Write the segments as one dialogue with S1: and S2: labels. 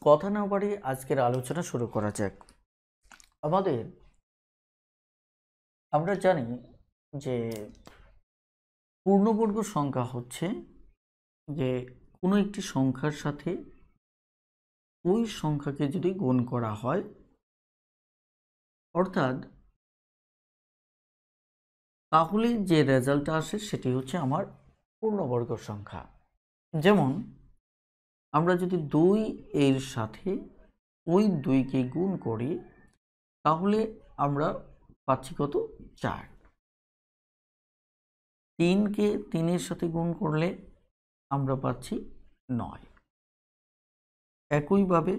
S1: কথা না বাড়িয়ে আজকের আলোচনা শুরু করা যাক। আমরা জানি যে পূর্ণবর্গ সংখ্যা হচ্ছে যে কোনো একটি সংখ্যার সাথে ওই সংখ্যাকে যদি গুণ করা হয়, অর্থাৎ তাহলে যে রেজাল্টটা আসে সেটি হচ্ছে আমার পূর্ণবর্গ সংখ্যা। যেমন আমরা যদি 2 এর সাথে ওই 2কে গুণ করি তাহলে আমরা পাচ্ছি কত? 4। 3কে 3-এর সাথে গুণ করলে আমরা পাচ্ছি 9। একইভাবে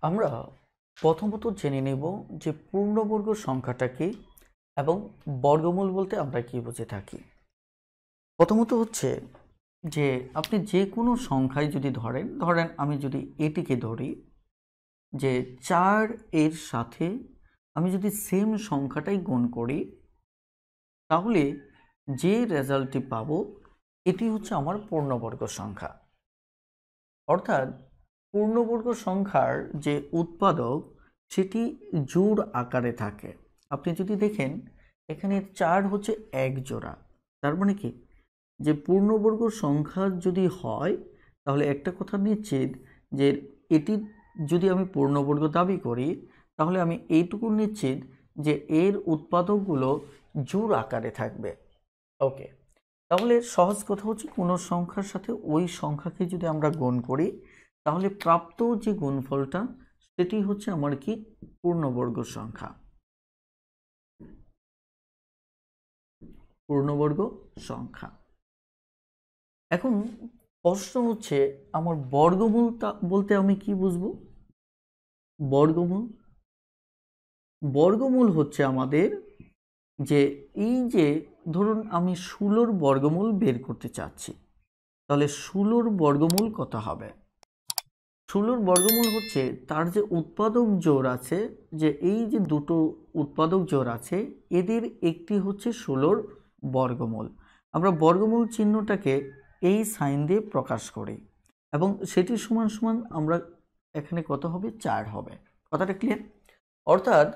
S1: আমরা প্রথমত জেনে নেব যে পূর্ণবর্গ সংখ্যাটা কি এবং বর্গমূল বলতে আমরা কি বুঝে থাকি। প্রথমত হচ্ছে যে আপনি যে কোনো সংখ্যায় যদি ধরেন আমি যদি এটিকে ধরি যে 4 এর সাথে আমি যদি সেম সংখ্যাটাই গুণ করি তাহলে যে রেজাল্টটি পাবো এটি হচ্ছে আমার পূর্ণবর্গ সংখ্যা। অর্থাৎ পূর্ণবর্গ সংখ্যার যে উৎপাদক সেটি জোড় আকারে থাকে। আপনি যদি দেখেন এখানে 4 হচ্ছে এক জোড়া, তার মানে কি যে পূর্ণবর্গ সংখ্যা যদি হয় তাহলে একটা কথা নিশ্চিত যে এটি যদি আমি পূর্ণবর্গ দাবি করি তাহলে আমি এইটুকু নিশ্চিত যে এর উৎপাদকগুলো জোড় আকারে থাকবে। ওকে, তাহলে সহজ কথা হচ্ছে কোনো সংখ্যার সাথে ওই সংখ্যাকে যদি আমরা গুণ করি তাহলে প্রাপ্ত যে গুণফলটা সেটি হচ্ছে আমার কি পূর্ণবর্গ সংখ্যা। পূর্ণবর্গ সংখ্যা। এখন প্রশ্ন হচ্ছে আমার বর্গমূল বলতে আমি কি বুঝবো? বর্গমূল হচ্ছে আমাদের যে এই যে ধরুন আমি 16 বর্গমূল বের করতে চাচ্ছি, তাহলে 16 বর্গমূল কত হবে? 16 বর্গমূল হচ্ছে তার যে উৎপাদক জোড় আছে, যে এই যে দুটো উৎপাদক জোড় আছে এদের একটি হচ্ছে 16 বর্গমূল। আমরা বর্গমূল চিহ্নটাকে এই সাইন দিয়ে প্রকাশ করি এবং সেটি সমান সমান আমরা এখানে কত হবে? 4 হবে। কথাটা ক্লিয়ার? অর্থাৎ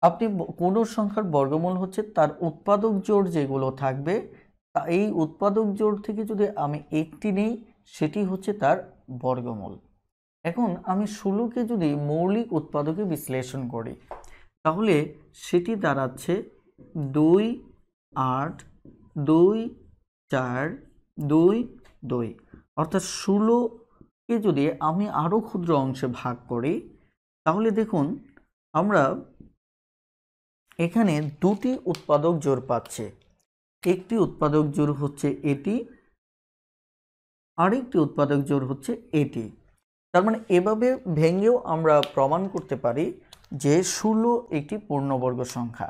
S1: আপনি কোনো সংখ্যার বর্গমূল হচ্ছে তার উৎপাদক জোড় যেগুলো থাকবে এই উৎপাদক জোড় থেকে যদি আমি একটি নেই সেটি হচ্ছে তার বর্গমূল। এখন আমি 16কে যদি মৌলিক উৎপাদকে বিশ্লেষণ করি তাহলে সেটি দাঁড়াচ্ছে 2, 8, 2, 4, 2, 2। অর্থাৎ 16কে যদি আমি আরও ক্ষুদ্র অংশে ভাগ করি তাহলে দেখুন আমরা এখানে দুটি উৎপাদক জোড় পাচ্ছে। একটি উৎপাদক জোড় হচ্ছে এটি, আরেকটি উৎপাদক জোড় হচ্ছে এটি। তার মানে এভাবে ভেঙেও আমরা প্রমাণ করতে পারি যে 16 একটি পূর্ণবর্গ সংখ্যা।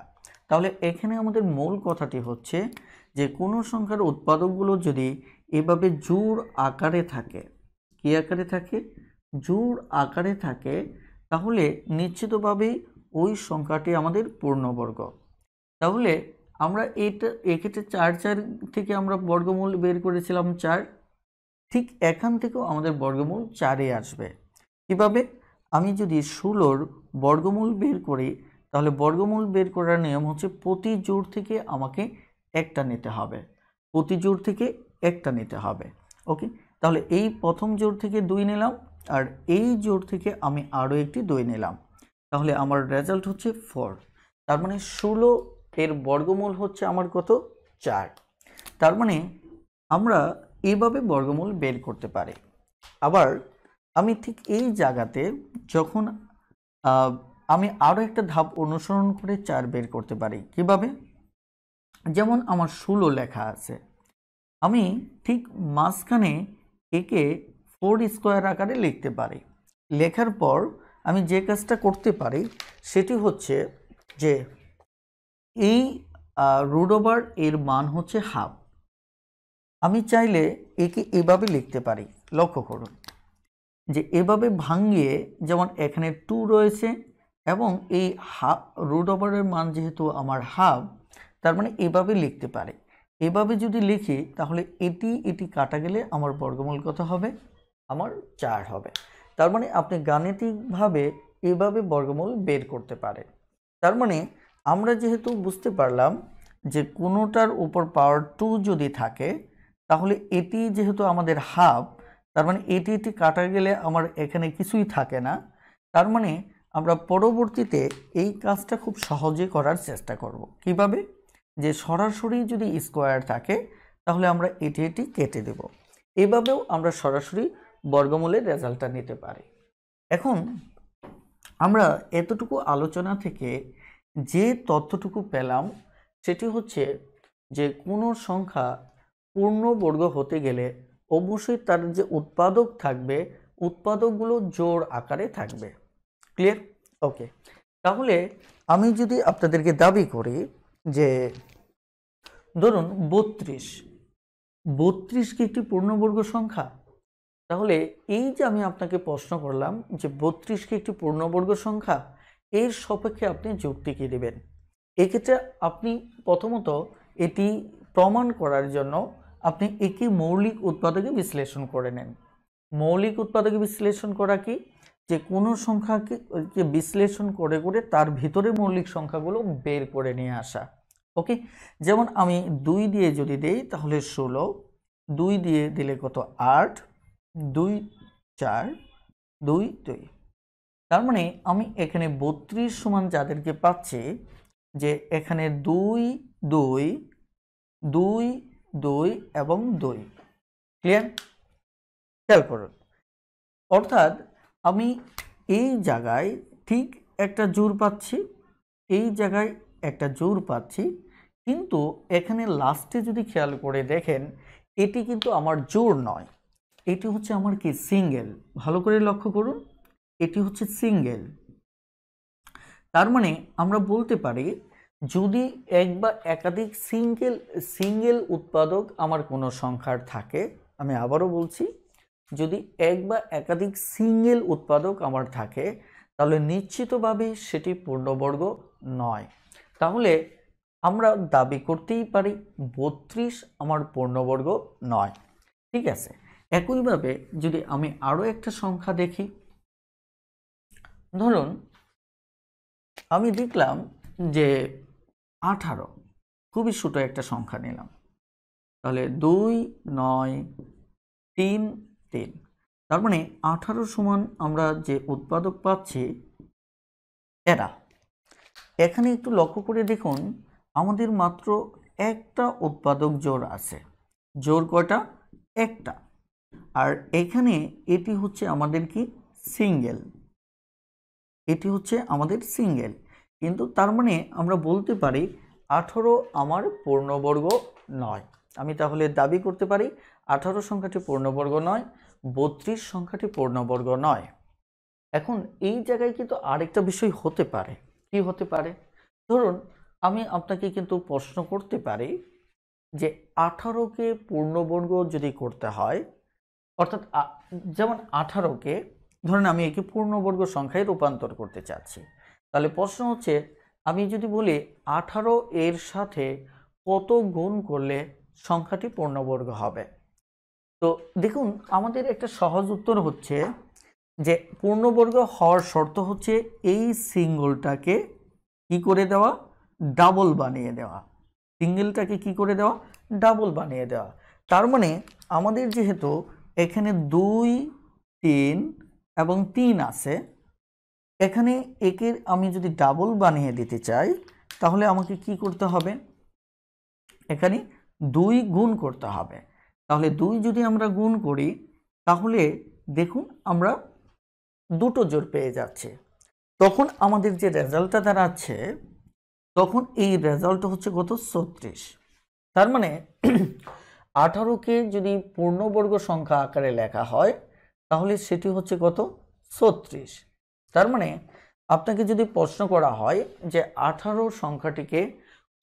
S1: তাহলে এখানে আমাদের মূল কথাটি হচ্ছে যে কোনো সংখ্যার উৎপাদকগুলো যদি এভাবে জোড় আকারে থাকে, কি আকারে থাকে? জোড় আকারে থাকে, তাহলে নিশ্চিতভাবেই ওই সংখ্যাটি আমাদের পূর্ণবর্গ। তাহলে আমরা এক্ষেত্রে 4 থেকে আমরা বর্গমূল বের করেছিলাম 4, ঠিক এখান থেকেও আমাদের বর্গমূল 4-এ আসবে। কিভাবে? আমি যদি 16-র বর্গমূল বের করি তাহলে বর্গমূল বের করার নিয়ম হচ্ছে প্রতি জোড় থেকে আমাকে একটা নিতে হবে, প্রতি জোড় থেকে একটা নিতে হবে। ওকে, তাহলে এই প্রথম জোড় থেকে 2 নিলাম আর এই জোড় থেকে আমি আরও একটি 2 নিলাম, তাহলে আমার রেজাল্ট হচ্ছে 4। তার মানে 16 এর বর্গমূল হচ্ছে আমার কত? 4। তার মানে আমরা এইভাবে বর্গমূল বের করতে পারি। আবার আমি ঠিক এই জায়গাতে যখন আমি আরও একটা ধাপ অনুসরণ করে 4 বের করতে পারি। কিভাবে? যেমন আমার 16 লেখা আছে, আমি ঠিক মাঝখানে একে 4 স্কোয়ার আকারে লিখতে পারি। লেখার পর আমি যে কাজটা করতে পারি সেটি হচ্ছে যে এই রুট ওভার এর মান হচ্ছে হাফ। আমি চাইলে একে এভাবে লিখতে পারি। লক্ষ্য করুন যে এভাবে ভাঙিয়ে, যেমন এখানে 2 রয়েছে এবং এই হাফ রুট ওভারের মান যেহেতু আমার হাফ, তার মানে এভাবে লিখতে পারে। এভাবে যদি লিখি তাহলে এটি কাটা গেলে আমার বর্গমূল কত হবে? আমার 4 হবে। তার মানে আপনি গাণিতিকভাবে এভাবে বর্গমূল বের করতে পারেন। তার মানে আমরা যেহেতু বুঝতে পারলাম যে কোনোটার উপর পাওয়ার 2 যদি থাকে তাহলে এটি যেহেতু আমাদের হাফ, তার মানে এটি কাটা গেলে আমার এখানে কিছুই থাকে না। তার মানে আমরা পরবর্তীতে এই কাজটা খুব সহজে করার চেষ্টা করব। কিভাবে? যে সরাসরি যদি স্কোয়ার থাকে তাহলে আমরা এটি কেটে দেব। এভাবেও আমরা সরাসরি বর্গমূলের রেজাল্টটা নিতে পারি। এখন আমরা এতটুকু আলোচনা থেকে যে তথ্যটুকু পেলাম সেটি হচ্ছে যে কোনো সংখ্যা পূর্ণবর্গ হতে গেলে অবশ্যই তার যে উৎপাদক থাকবে, উৎপাদকগুলো জোড় আকারে থাকবে। ক্লিয়ার? ওকে, তাহলে আমি যদি আপনাদেরকে দাবি করি যে ধরুন 32 কি একটি পূর্ণবর্গ সংখ্যা, তাহলে এই যে আমি আপনাকে প্রশ্ন করলাম যে 32 কি একটি পূর্ণবর্গ সংখ্যা, এর সপক্ষে আপনি যুক্তি কি দেবেন? এক্ষেত্রে আপনি প্রথমত এটি প্রমাণ করার জন্য আপনি একে মৌলিক উৎপাদকে বিশ্লেষণ করে নেন। মৌলিক উৎপাদকে বিশ্লেষণ করা কি? যে কোনো সংখ্যাকে বিশ্লেষণ করে করে তার ভিতরে মৌলিক সংখ্যাগুলো বের করে নিয়ে আসা। ওকে, যেমন আমি 2 দিয়ে যদি দেই তাহলে 16, 2 দিয়ে দিলে কত? 8, 2 4, 2 2। তার মানে আমি এখানে 32 সমান যাদেরকে পাচ্ছি, যে এখানে 2 2 2 2 এবং 2। ক্লিয়ার? খেয়াল করুন, অর্থাৎ আমি এই জায়গায় ঠিক একটা জোড় পাচ্ছি, এই জায়গায় একটা জোড় পাচ্ছি, কিন্তু এখানে লাস্টে যদি খেয়াল করে দেখেন এটি কিন্তু আমার জোড় নয়, এটি হচ্ছে আমার কি? সিঙ্গেল। ভালো করে লক্ষ্য করুন, এটি হচ্ছে সিঙ্গেল। তার মানে আমরা বলতে পারি যদি এক বা একাধিক সিঙ্গেল উৎপাদক আমার কোনো সংখ্যার থাকে, আমি আবারও বলছি, যদি এক বা একাধিক সিঙ্গেল উৎপাদক আমার থাকে তাহলে নিশ্চিতভাবে সেটি পূর্ণবর্গ নয়। তাহলে আমরা দাবি করতেই পারি 32 আমার পূর্ণবর্গ নয়। ঠিক আছে, একইভাবে যদি আমি আরও একটা সংখ্যা দেখি, ধরুন আমি দেখলাম যে 18, খুবই ছোট একটা সংখ্যা নিলাম, তাহলে 2 9 3 3। তার মানে 18 সমান আমরা যে উৎপাদক পাচ্ছি এরা। এখানে একটু লক্ষ্য করে দেখুন আমাদের মাত্র একটা উৎপাদক জোড় আছে। জোড় কয়টা? একটা। আর এখানে এটি হচ্ছে আমাদের কি? সিঙ্গেল। এটি হচ্ছে আমাদের সিঙ্গেল। কিন্তু তার মানে আমরা বলতে পারি 18 আমার পূর্ণবর্গ নয়। আমি তাহলে দাবি করতে পারি 18 সংখ্যাটি পূর্ণবর্গ নয়, 32 সংখ্যাটি পূর্ণবর্গ নয়। এখন এই জায়গায় কিন্তু আরেকটা বিষয় হতে পারে। কি হতে পারে? ধরুন আমি আপনাকে কিন্তু প্রশ্ন করতে পারি যে 18কে পূর্ণবর্গ যদি করতে হয়, অর্থাৎ যেমন 18কে ধরুন আমি একে পূর্ণবর্গ সংখ্যায় রূপান্তর করতে চাচ্ছি, তাহলে প্রশ্ন হচ্ছে আমি যদি বলি 18 এর সাথে কত গুণ করলে সংখ্যাটি পূর্ণবর্গ হবে। তো দেখুন আমাদের একটা সহজ উত্তর হচ্ছে যে পূর্ণবর্গ হওয়ার শর্ত হচ্ছে এই সিঙ্গলটাকে কি করে দেওয়া? ডাবল বানিয়ে দেওয়া। সিঙ্গেলটাকে কি করে দেওয়া? ডাবল বানিয়ে দেওয়া। তার মানে আমাদের যেহেতু এখানে 2 3 এবং 3 আছে, এখানে একের আমি যদি ডাবল বানিয়ে দিতে চাই তাহলে আমাকে কি করতে হবে? এখানে 2 গুণ করতে হবে। তাহলে 2 যদি আমরা গুণ করি তাহলে দেখুন আমরা দুটো জোড় পেয়ে যাচ্ছি। তখন আমাদের যে রেজাল্টটা দাঁড়াচ্ছে, তখন এই রেজাল্ট হচ্ছে কত? 36। তার মানে 18কে যদি পূর্ণবর্গ সংখ্যা আকারে লেখা হয় তাহলে সেটি হচ্ছে কত? 36। তার মানে আপনাকে যদি প্রশ্ন করা হয় যে 18 সংখ্যাটিকে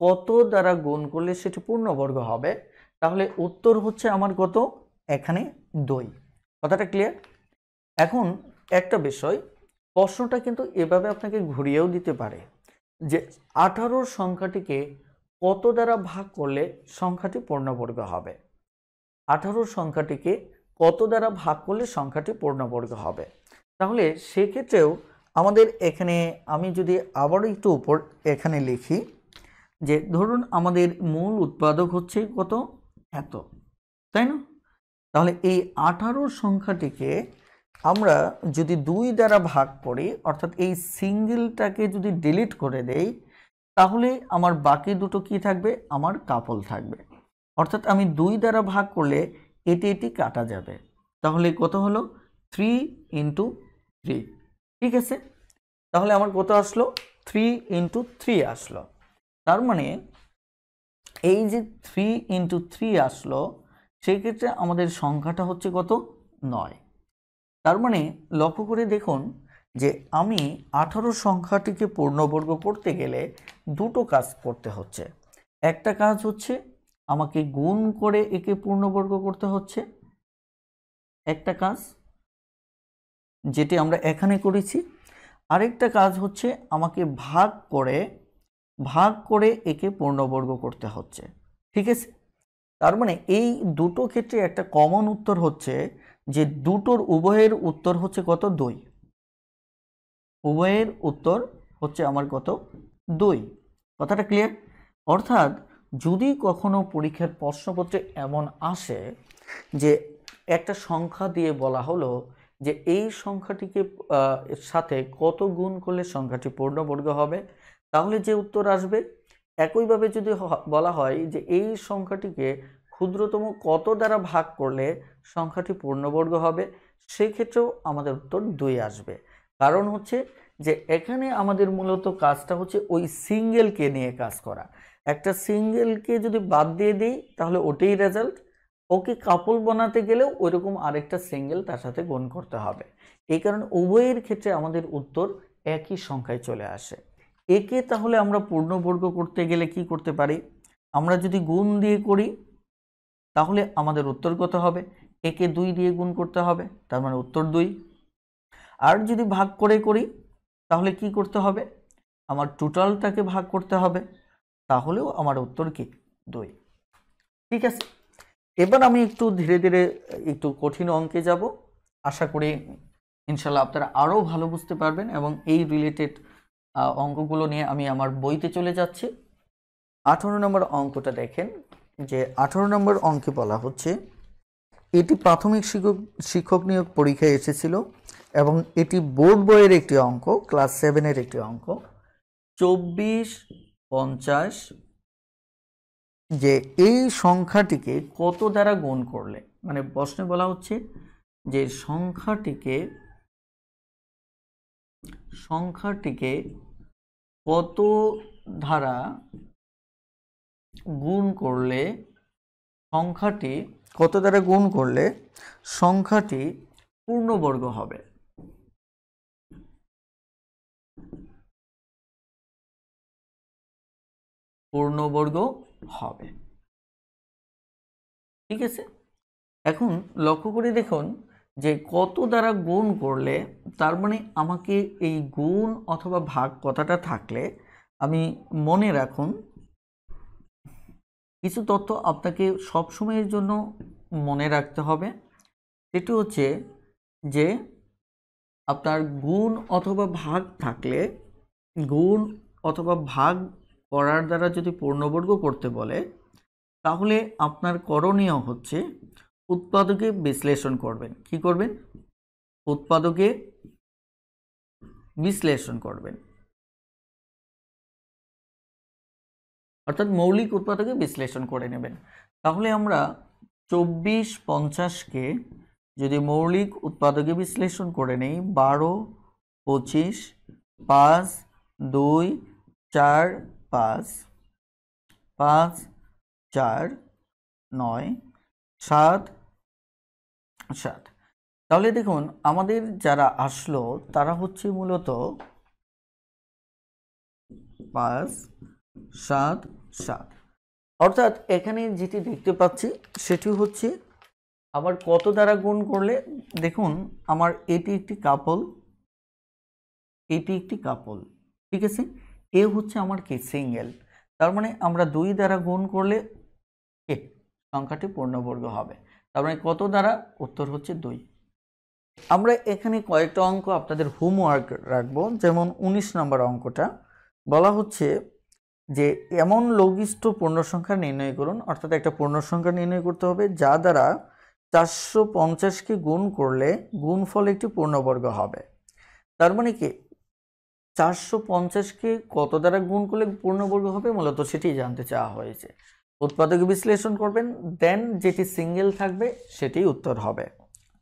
S1: কত দ্বারা গুণ করলে সেটি পূর্ণবর্গ হবে, তাহলে উত্তর হচ্ছে আমার কত? এখানে 2। কথাটা ক্লিয়ার? এখন একটা বিষয়, প্রশ্নটা কিন্তু এভাবে আপনাকে ঘুরিয়েও দিতে পারে যে 18 সংখ্যাটিকে কত দ্বারা ভাগ করলে সংখ্যাটি পূর্ণবর্গ হবে। 18 সংখ্যাটিকে কত দ্বারা ভাগ করলে সংখ্যাটি পূর্ণবর্গ হবে। তাহলে সেক্ষেত্রেও আমাদের এখানে আমি যদি আবারও একটু উপর এখানে লিখি যে ধরুন আমাদের মূল উৎপাদক হচ্ছে কত? এত, তাই না? তাহলে এই 18 সংখ্যাটিকে আমরা যদি 2 দ্বারা ভাগ করি, অর্থাৎ এই সিঙ্গেলটাকে যদি ডিলিট করে দেই, তাহলে আমার বাকি দুটো কি থাকবে? আমার কাপল থাকবে। অর্থাৎ আমি 2 দ্বারা ভাগ করলে এটি কাটা যাবে। তাহলে কত হলো? 3 × 3। ঠিক আছে, তাহলে আমার কত আসলো? 3 × 3 আসলো। তার মানে এই যে 3 × 3 আসলো, সেই ক্ষেত্রে আমাদের সংখ্যাটা হচ্ছে কত? 9। তার মানে লক্ষ্য করে দেখুন যে আমি 18 সংখ্যাটিকে পূর্ণবর্গ করতে গেলে দুটো কাজ করতে হচ্ছে। একটা কাজ হচ্ছে আমাকে গুণ করে একে পূর্ণবর্গ করতে হচ্ছে, একটা কাজ যেটি আমরা এখানে করেছি। আরেকটা কাজ হচ্ছে আমাকে ভাগ করে একে পূর্ণবর্গ করতে হচ্ছে। ঠিক আছে, তার মানে এই দুটো ক্ষেত্রে একটা কমন উত্তর হচ্ছে যে দুটোর উভয়ের উত্তর হচ্ছে কত? 2। উভয়ের উত্তর হচ্ছে আমার কত? 2। কথাটা ক্লিয়ার? অর্থাৎ যদি কখনো পরীক্ষার প্রশ্নপত্রে এমন আসে যে একটা সংখ্যা দিয়ে বলা হলো যে এই সংখ্যাটিকে সাথে কত গুণ করলে সংখ্যাটি পূর্ণবর্গ হবে, তাহলে যে উত্তর আসবে, একইভাবে যদি বলা হয় যে এই সংখ্যাটিকে ক্ষুদ্রতম কত দ্বারা ভাগ করলে সংখ্যাটি পূর্ণবর্গ হবে, সেই ক্ষেত্রেও আমাদের উত্তর 2 আসবে। কারণ হচ্ছে যে এখানে আমাদের মূলত কাজটা হচ্ছে ওই সিঙ্গেলকে নিয়ে কাজ করা। একটা সিঙ্গেলকে যদি বাদ দিয়ে দিই তাহলে ওটাই রেজাল্ট, ওকে কাপল বানাতে গেলেও ওইরকম আরেকটা সিঙ্গেল তার সাথে গুণ করতে হবে। এই কারণে উভয়ের ক্ষেত্রে আমাদের উত্তর একই সংখ্যায় চলে আসে। একে তাহলে আমরা পূর্ণবর্গ করতে গেলে কি করতে পারি? আমরা যদি গুণ দিয়ে করি তাহলে আমাদের উত্তর কত হবে? একে 2 দিয়ে গুণ করতে হবে, তার মানে উত্তর 2। আর যদি ভাগ করে করি তাহলে কি করতে হবে? আমার টোটালটাকে ভাগ করতে হবে, তাহলেও আমার উত্তর কি? 2। ঠিক আছে, এবার আমি একটু ধীরে ধীরে একটু কঠিন অঙ্কে যাব। আশা করি ইনশাল্লাহ আপনারা আরও ভালো বুঝতে পারবেন এবং এই রিলেটেড অঙ্কগুলো নিয়ে আমি আমার বইতে চলে যাচ্ছি। 18 নম্বর অঙ্কটা দেখেন যে 18 নম্বর অঙ্কে বলা হচ্ছে, এটি প্রাথমিক শিক্ষক নিয়োগ পরীক্ষায় এসেছিল এবং এটি বোর্ড বইয়ের একটি অঙ্ক, ক্লাস 7-এর একটি অঙ্ক। 2450 যে এই সংখ্যাটিকে কত দ্বারা গুণ করলে, মানে প্রশ্নে বলা হচ্ছে যে সংখ্যাটিকে কত দ্বারা গুণ করলে সংখ্যাটি পূর্ণবর্গ হবে। ঠিক আছে, এখন লক্ষ্য করে দেখুন যে কত দ্বারা গুণ করলে, তার মানে আমাকে এই গুণ অথবা ভাগ কথাটা থাকলে আমি মনে রাখুন কিছু তথ্য আপনাকে সবসময়ের জন্য মনে রাখতে হবে। সেটি হচ্ছে যে আপনার গুণ অথবা ভাগ থাকলে, গুণ অথবা ভাগ করার দ্বারা যদি পূর্ণবর্গ করতে বলে, তাহলে আপনার করণীয় হচ্ছে উৎপাদকে বিশ্লেষণ করবেন। কি করবেন? উৎপাদকে বিশ্লেষণ করবেন, অর্থাৎ মৌলিক উৎপাদকে বিশ্লেষণ করে নেবেন। তাহলে আমরা 2450কে যদি মৌলিক উৎপাদকে বিশ্লেষণ করে নেই, 12, 25, 5 2 4 5 5 4 9 7 7। তাহলে দেখুন আমাদের যারা আসলো তারা হচ্ছে মূলত 5 7 7। অর্থাৎ এখানে যেটি দেখতে পাচ্ছি সেটি হচ্ছে আবার কত দ্বারা গুণ করলে, দেখুন আমার এটি একটি কাপল, এটি একটি কাপল, ঠিক আছে, এ হচ্ছে আমার কি সিঙ্গেল। তার মানে আমরা 2 দ্বারা গুণ করলে সংখ্যাটি পূর্ণবর্গ হবে। তার মানে কত দ্বারা, উত্তর হচ্ছে 2। আমরা এখানে কয়েকটা অঙ্ক আপনাদের হোমওয়ার্ক রাখবো। যেমন 19 নম্বর অঙ্কটা বলা হচ্ছে যে এমন লঘিষ্ঠ পূর্ণসংখ্যা নির্ণয় করুন। অর্থাৎ একটা পূর্ণসংখ্যা নির্ণয় করতে হবে যা দ্বারা 450কে গুণ করলে গুণফল একটি পূর্ণবর্গ হবে। তার মানে কি 450কে কত দ্বারা গুণ করলে পূর্ণবর্গ হবে, মূলত সেটি জানতে চাওয়া হয়েছে। উৎপাদক বিশ্লেষণ করবেন, দেন যেটি সিঙ্গেল থাকবে সেটি উত্তর হবে।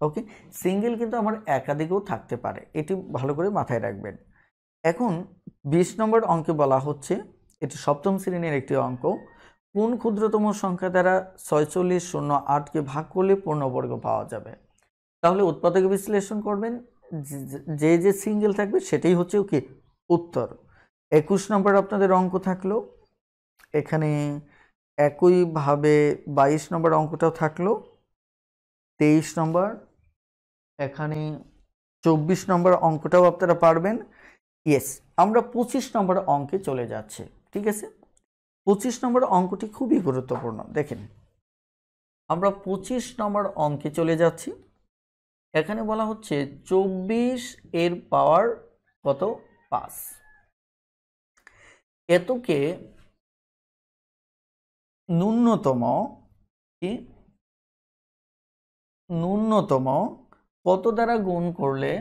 S1: ওকে, সিঙ্গেল কিন্তু আমার একাধিকও থাকতে পারে, এটি ভালো করে মাথায় রাখবেন। এখন 20 নম্বর অঙ্কে বলা হচ্ছে, এটি সপ্তম শ্রেণীর একটি অঙ্ক, কোন ক্ষুদ্রতম সংখ্যা দ্বারা 4608কে ভাগ করলে পূর্ণবর্গ পাওয়া যাবে। তাহলে উৎপাদক বিশ্লেষণ করবেন, যে যে সিঙ্গেল থাকবে সেটাই হচ্ছে কি উত্তর। 21 নম্বর আপনাদের অঙ্ক থাকলো, এখানে একইভাবে 22 নম্বর অঙ্কটাও থাকলো, 23 নম্বর, এখানে 24 নম্বর অঙ্কটাও আপনারা পারবেন। ইয়েস, আমরা 25 নম্বর অঙ্কে চলে যাচ্ছি। ঠিক আছে, 25 নম্বর অঙ্কটি খুবই গুরুত্বপূর্ণ। দেখেন আমরা 25 নম্বর অঙ্কে চলে যাচ্ছি। এখানে বলা হচ্ছে 24 এর পাওয়ার কত, 5। এতকে ন্যূনতম কি, ন্যূনতম কত দ্বারা গুণ করলে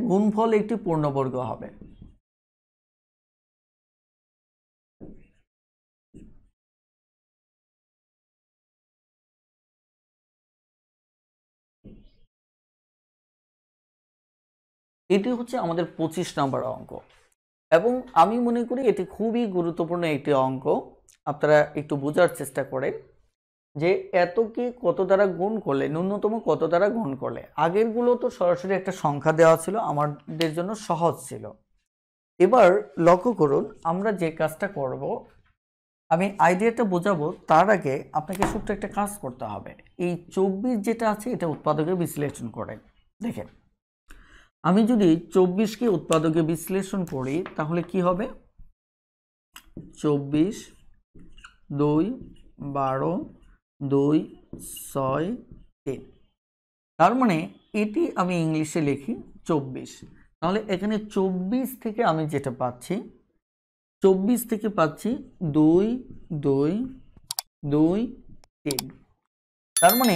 S1: গুণফল একটি পূর্ণবর্গ হবে। এটি হচ্ছে আমাদের 25 নম্বর অঙ্ক, এবং আমি মনে করি এটি খুবই গুরুত্বপূর্ণ একটি অঙ্ক। আপনারা একটু বোঝার চেষ্টা করেন যে এতকে কত দ্বারা গুণ করলে, ন্যূনতম কত দ্বারা গুণ করলে। আগেরগুলো তো সরাসরি একটা সংখ্যা দেওয়া ছিল, আমাদের জন্য সহজ ছিল। এবার লক্ষ্য করুন, আমরা যে কাজটা করব, আমি আইডিয়াটা বোঝাবো তার আগে আপনাকে ছোট্ট একটা কাজ করতে হবে। এই 24 যেটা আছে এটা উৎপাদকে বিশ্লেষণ করেন। দেখেন আমি যদি 24কে উৎপাদকে বিশ্লেষণ করি তাহলে কি হবে, 24 2 12 2 6 3। তার মানে এটি আমি ইংলিশে লিখি 24। তাহলে এখানে 24 থেকে আমি যেটা পাচ্ছি, 24 থেকে পাচ্ছি 2 2 2 3। তার মানে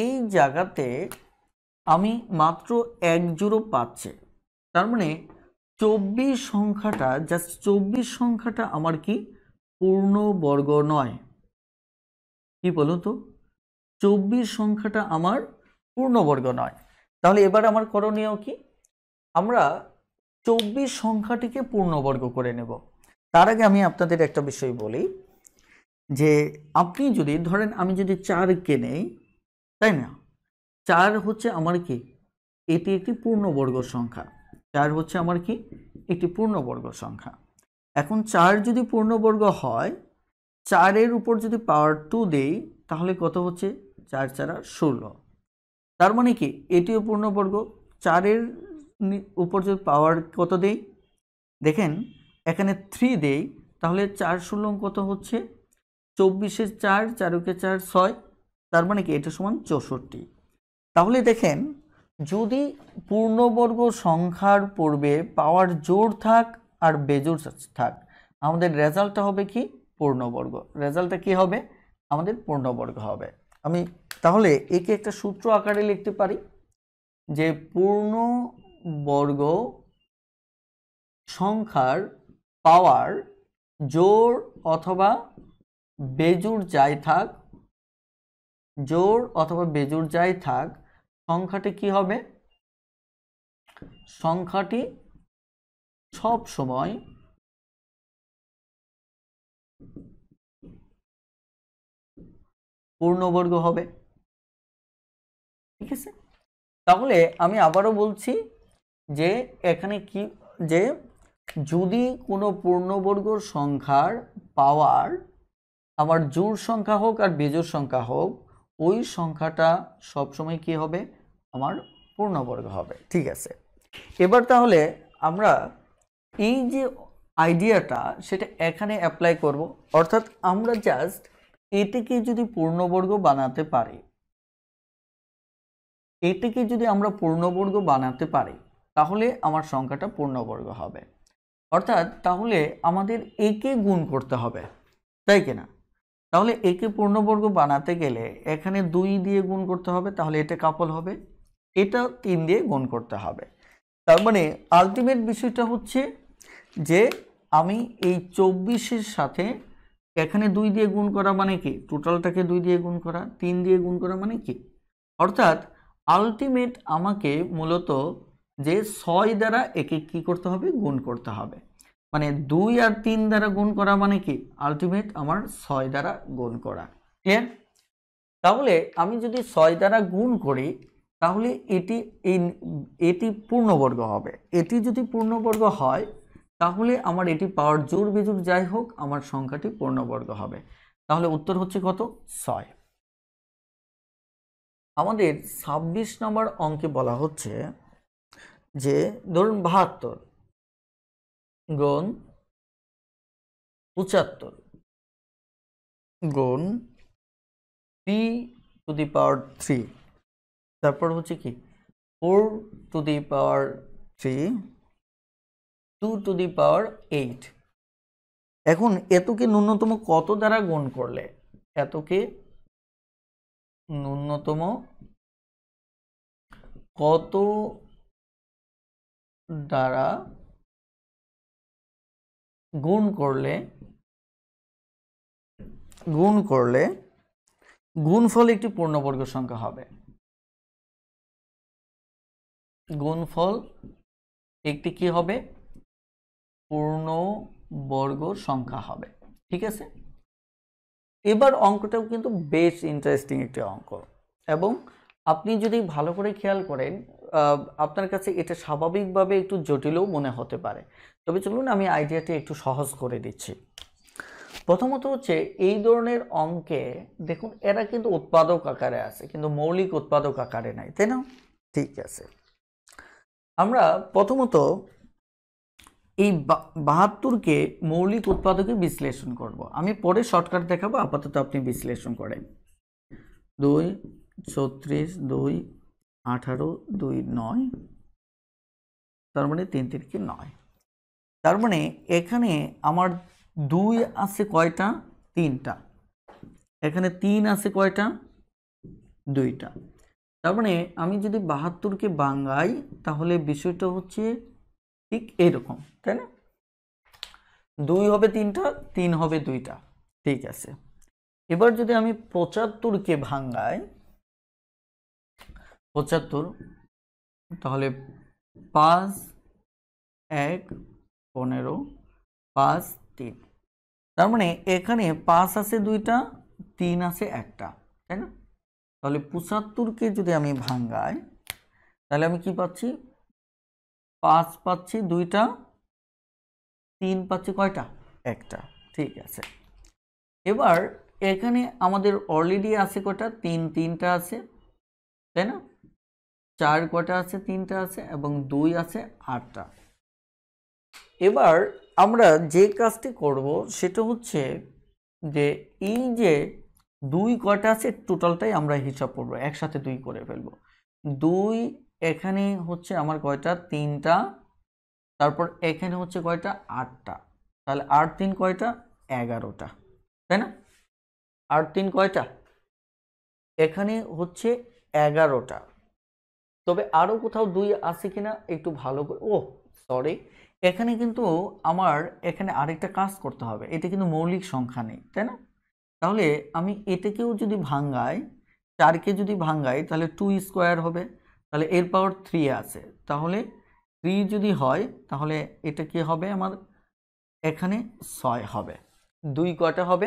S1: এই জায়গাতে আমি মাত্র 1 জোড়ো পাচ্ছি। তার মানে 24 সংখ্যাটা, জাস্ট 24 সংখ্যাটা আমার কি পূর্ণবর্গ নয়। কি বলুন তো, 24 সংখ্যাটা আমার পূর্ণবর্গ নয়। তাহলে এবার আমার করণীয় কি, আমরা 24 সংখ্যাটিকে পূর্ণবর্গ করে নেব। তার আগে আমি আপনাদের একটা বিষয় বলি, যে আপনি যদি ধরেন আমি যদি 4কে নেই, তাই না, 4 হচ্ছে আমার কি, এটি একটি পূর্ণবর্গ সংখ্যা। 4 হচ্ছে আমার কি, একটি পূর্ণবর্গ সংখ্যা। এখন 4 যদি পূর্ণবর্গ হয়, 4-এর উপর যদি পাওয়ার 2 দেই তাহলে কত হচ্ছে, 4 4 16। তার মানে কি এটিও পূর্ণবর্গ। 4-এর উপর যদি পাওয়ার কত দেই, দেখেন এখানে 3 দেই, তাহলে 4 16 কত হচ্ছে, 24-এর 4, 4-কে 4 6। তার মানে কি এটা সমান 64। তাহলে দেখেন যদি পূর্ণবর্গ সংখ্যার পূর্বে পাওয়ার জোড় থাক আর বেজোড় থাক, আমাদের রেজাল্টটা হবে কি পূর্ণবর্গ। রেজাল্টটা কি হবে, আমাদের পূর্ণবর্গ হবে। আমি তাহলে একে একটা সূত্র আকারে লিখতে পারি, যে পূর্ণবর্গ সংখ্যার পাওয়ার জোড় অথবা বেজোড় যাই থাক, জোড় অথবা বেজোড় যাই থাক, সংখ্যাটি কি হবে? সংখ্যাটি সব সময় পূর্ণবর্গ হবে। ঠিক আছে, তাহলে আমি আবারও বলছি যে এখানে কি, যে যদি কোনো পূর্ণবর্গ সংখ্যার পাওয়ার আমার জোড় সংখ্যা হোক আর বেজোড় সংখ্যা হোক, ওই সংখ্যাটা সবসময় কি হবে? আমার পূর্ণবর্গ হবে। ঠিক আছে, এবার তাহলে আমরা এই যে আইডিয়াটা সেটা এখানে অ্যাপ্লাই করব, অর্থাৎ আমরা জাস্ট এটাকে যদি পূর্ণবর্গ বানাতে পারি, এটাকে যদি আমরা পূর্ণবর্গ বানাতে পারি তাহলে আমার সংখ্যাটা পূর্ণবর্গ হবে। অর্থাৎ তাহলে আমাদের একে গুণ করতে হবে, তাই কিনা? তাহলে একে পূর্ণবর্গ বানাতে গেলে এখানে 2 দিয়ে গুণ করতে হবে, তাহলে এটা কাপল হবে, এটা 3 দিয়ে গুণ করতে হবে। তার মানে আলটিমেট বিষয়টা হচ্ছে যে আমি এই 24-এর সাথে এখানে 2 দিয়ে গুণ করা মানে কি? টোটালটাকে 2 দিয়ে গুণ করা, 3 দিয়ে গুণ করা মানে কি? অর্থাৎ আলটিমেট আমাকে মূলত যে 6 দ্বারা একে কি করতে হবে? গুণ করতে হবে। মানে 2 আর 3 দ্বারা গুণ করা মানে কি? আলটিমেট আমার 6 দ্বারা গুণ করা। ক্লিয়ার? তাহলে আমি যদি 6 দ্বারা গুণ করি তাহলে এটি পূর্ণবর্গ হবে। এটি যদি পূর্ণবর্গ হয় তাহলে আমার এটি পাওয়ার জোড় বিজোড় যাই হোক আমার সংখ্যাটি পূর্ণবর্গ হবে। তাহলে উত্তর হচ্ছে কত? 6। আমাদের 26 নম্বর অঙ্কে বলা হচ্ছে যে ধরুন 72 গুণ 75 গুণ p⁻3, তারপর হচ্ছে কি 4⁻3 2⁸। এখন এতকে ন্যূনতম কত দ্বারা গুণ করলে, এতকে ন্যূনতম কত দ্বারা গুণ করলে গুণফল একটি পূর্ণবর্গ সংখ্যা হবে? গুণফল একটি কি হবে? পূর্ণবর্গ সংখ্যা হবে। ঠিক আছে, এবার অঙ্কটাও কিন্তু বেশ ইন্টারেস্টিং একটি অঙ্ক, এবং আপনি যদি ভালো করে খেয়াল করেন আপনার কাছে এটা স্বাভাবিকভাবে একটু জটিলও মনে হতে পারে। তবে চলুন আমি আইডিয়াটি একটু সহজ করে দিচ্ছি। প্রথমত হচ্ছে এই ধরনের অঙ্কে দেখুন এরা কিন্তু উৎপাদক আকারে আছে কিন্তু মৌলিক উৎপাদক আকারে নাই, তাই না? ঠিক আছে, আমরা প্রথমত এই 72কে মৌলিক উৎপাদকে বিশ্লেষণ করব। আমি পরে শর্টকাট দেখাবো, আপাতত আপনি বিশ্লেষণ করেন। 2 36 2 18 2 9, তার মানে 3 3 9। তার মানে এখানে আমার 2 আছে কয়টা? 3টা। এখানে 3 আছে কয়টা? 2টা। তার মানে আমি যদি 72কে ভাঙাই তাহলে বিষয়টা হচ্ছে ঠিক এইরকম, তাই না? 2 হবে 3টা, 3 হবে 2টা। ঠিক আছে, এবার যদি আমি 75কে ভাঙাই, 75, তাহলে 5 1 15 5 3। তার মানে এখানে 5 আছে 2টা, 3 আছে 1টা, তাই না? তাহলে 75কে যদি আমি ভাঙাই তাহলে আমি কি পাচ্ছি? 5 পাচ্ছি 2টা, 3 পাচ্ছি কয়টা? 1টা। ঠিক আছে, এবার এখানে আমাদের অলরেডি আছে কয়টা? 3টা আছে, তাই না? 4 কয়টা আছে? 3টা আছে, এবং 2 আছে 8টা। এবার আমরা যে কাজটি করব সেটা হচ্ছে যে এই যে 2 কয়টা আছে টোটালটাই আমরা হিসাব করব, একসাথে 2 করে ফেলবো। 2 এখানে হচ্ছে আমার কয়টা? 3টা, তারপর এখানে হচ্ছে কয়টা? 8টা। তাহলে 8 3 কয়টা? 11টা, তাই না? 8 3 কয়টা? এখানে হচ্ছে 11টা। তবে আরও কোথাও 2 আছে কিনা একটু ভালো করে, ও সরি, এখানে কিন্তু আমার এখানে আরেকটা কাজ করতে হবে, এটা কিন্তু মৌলিক সংখ্যা নেই, তাই না? তাহলে আমি এটাকেও যদি ভাঙাই, 4কে যদি ভাঙাই তাহলে 2 স্কোয়ার হবে, তাহলে এর পাওয়ার 3 আছে, তাহলে 3 যদি হয় তাহলে এটা কি হবে আমার, এখানে 6 হবে। 2 কয়টা হবে,